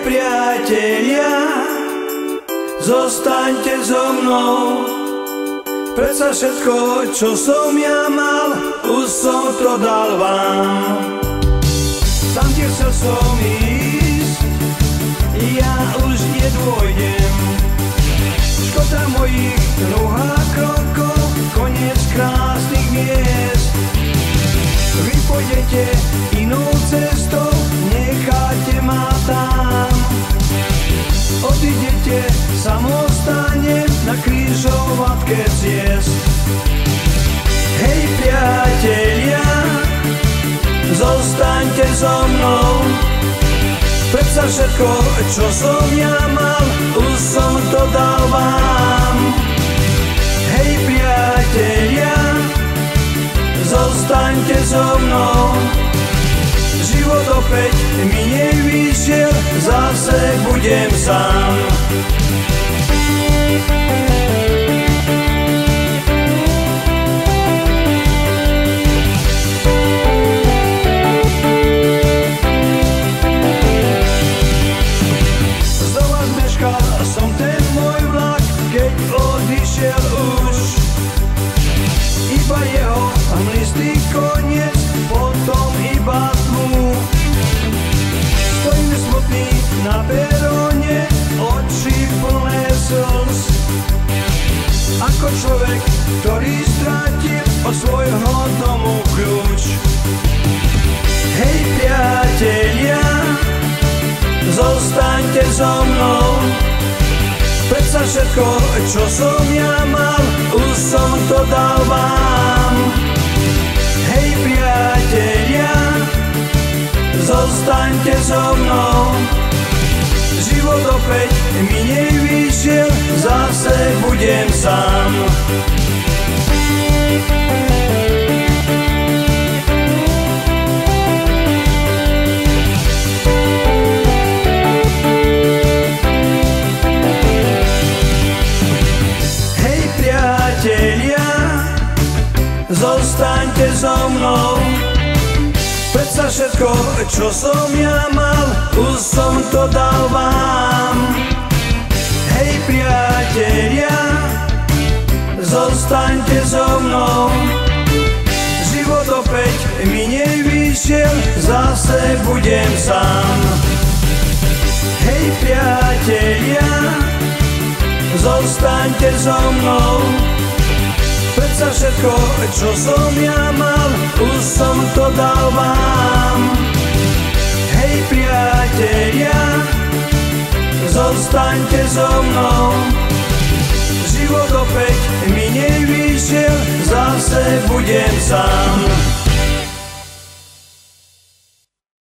priatelia, zostaňte so mnou. Predsa všetko, čo som ja mal, už som to dal vám. Tam, kde chcel som ísť, ja už nedôjdem. Škoda mojich noh a krokov, koniec krásnych miest. Vy pôjdete inou cestou, necháte ma tam. Odídete samostatne na krížovatke ciest. Hej priatelia, zostaňte so mnou. Predsa všetko, čo som ja mal, už som to dal vám. Hej priatelia, zostaňte so mnou. Život opäť mi nevyšiel, zase budem sám. Znova zmeškal som ten môj vlak, keď odišiel už. Iba jeho hmlistý koniec, potom iba tmu. Stojím smutný na peróne, oči plné slz. Ako človek, ktorý stratil od svojho domu kľúč. Hej priatelia, zostaňte so mnou. Predsa všetko, čo som ja mal, už som to dal vám. Hej priatelia, zostaňte so mnou. Život opäť mi nevyšiel, zase budem sám. Hej priatelia, zostaňte so mnou. Predsa všetko, čo som ja mal, už som to dal vám. Hej priatelia, zostaňte so mnou. Život opäť mi nevyšiel, zase budem sám. Hej priatelia, zostaňte so mnou. Predsa všetko, čo som ja mal, už som to dal vám. Hej priatelia, zostaňte so mnou. Život opäť mi nevyšiel, zase budem sám.